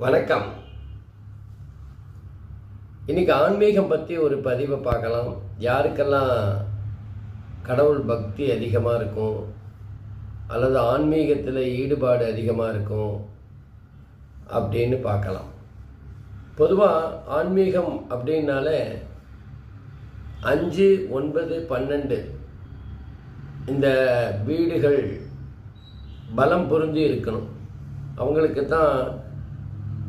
வணக்கம். இன்னைக்கு ஆன்மீகம் பற்றி ஒரு பதிவை பார்க்கலாம். யாருக்கெல்லாம் கடவுள் பக்தி அதிகமாக இருக்கும் அல்லது ஆன்மீகத்தில் ஈடுபாடு அதிகமாக இருக்கும் அப்படின்னு பார்க்கலாம். பொதுவாக ஆன்மீகம் அப்படின்னாலே 5, 9, 12 இந்த வீடுகள் பலம் பொருந்தி இருக்கணும். அவங்களுக்கு தான்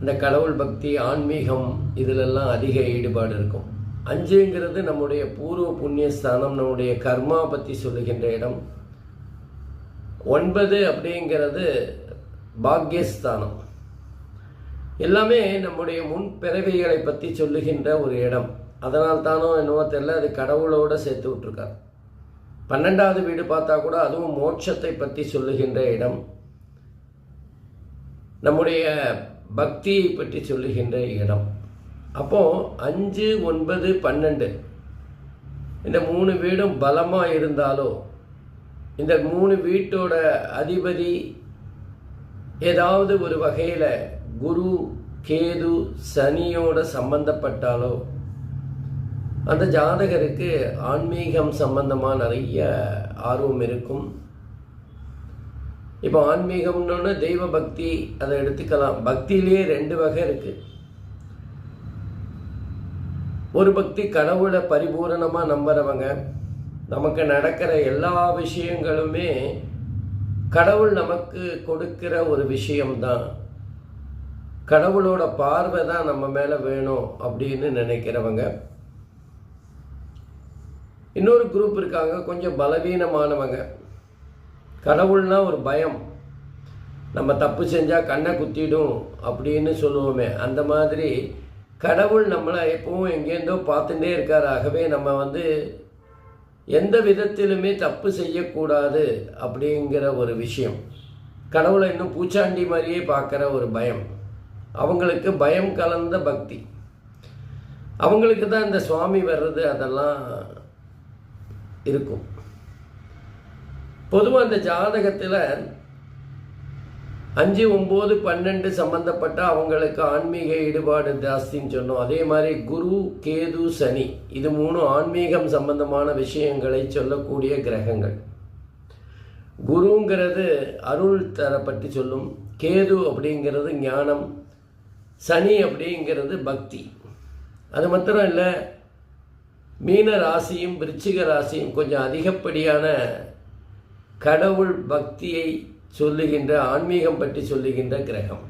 இந்த கடவுள் பக்தி ஆன்மீகம் இதிலெல்லாம் அதிக ஈடுபாடு இருக்கும். 5ங்கிறது நம்முடைய பூர்வ புண்ணியஸ்தானம், நம்முடைய கர்மா பற்றி சொல்லுகின்ற இடம். 9 அப்படிங்கிறது பாக்யஸ்தானம். எல்லாமே நம்முடைய முன் பிறவிகளை பற்றி சொல்லுகின்ற ஒரு இடம். அதனால் தானோ என்னவோ தெரியல, அது கடவுளோடு சேர்த்து விட்டுருக்கார். 12வது வீடு பார்த்தா கூட அதுவும் மோட்சத்தை பற்றி சொல்லுகின்ற இடம், நம்முடைய பக்தியை பற்றி சொல்லுகின்ற இடம். அப்போது 5, 9, 12 இந்த 3 வீடும் பலமாக இருந்தாலோ, இந்த 3 வீட்டோட அதிபதி ஏதாவது ஒரு வகையில் குரு, கேது, சனியோட சம்பந்தப்பட்டாலோ அந்த ஜாதகருக்கு ஆன்மீகம் சம்பந்தமாக நிறைய ஆர்வம் இருக்கும். இப்போ ஆன்மீகம்னு தெய்வ பக்தி அதை எடுத்துக்கலாம். பக்தியிலேயே 2 வகை இருக்குது. ஒரு பக்தி கடவுளை பரிபூரணமாக நம்புறவங்க, நமக்கு நடக்கிற எல்லா விஷயங்களுமே கடவுள் நமக்கு கொடுக்கிற ஒரு விஷயம்தான், கடவுளோட பார்வை தான் நம்ம மேலே வேணும் அப்படின்னு நினைக்கிறவங்க. இன்னொரு குரூப் இருக்காங்க, கொஞ்சம் பலவீனமானவங்க. கடவுள்னா ஒரு பயம், நம்ம தப்பு செஞ்சால் கண்ணை குத்திடும் அப்படின்னு சொல்லுவோமே, அந்த மாதிரி கடவுள் நம்மளை எப்பவும் எங்கேருந்தோ பார்த்துட்டே இருக்கார். ஆகவே நம்ம எந்த விதத்திலுமே தப்பு செய்யக்கூடாது அப்படிங்கிற ஒரு விஷயம். கடவுளை இன்னும் பூச்சாண்டி மாதிரியே பார்க்குற ஒரு பயம். அவங்களுக்கு பயம் கலந்த பக்தி. அவங்களுக்கு தான் இந்த சுவாமி வர்றது அதெல்லாம் இருக்கும். பொதுவாக இந்த ஜாதகத்தில் 5, 9, 12 சம்பந்தப்பட்ட அவங்களுக்கு ஆன்மீக ஈடுபாடு ஜாஸ்தின்னு சொன்னோம். அதே மாதிரி குரு, கேது, சனி இது 3 ஆன்மீகம் சம்பந்தமான விஷயங்களை சொல்லக்கூடிய கிரகங்கள். குருங்கிறது அருள் தர பற்றி சொல்லும், கேது அப்படிங்கிறது ஞானம், சனி அப்படிங்கிறது பக்தி. அது மாத்திரம் இல்லை, மீன ராசியும் விருச்சிக ராசியும் கொஞ்சம் அதிகப்படியான கடவுள் பக்தியை சொல்லுகின்ற, ஆன்மீகம் பற்றி சொல்லுகின்ற கிரகம்.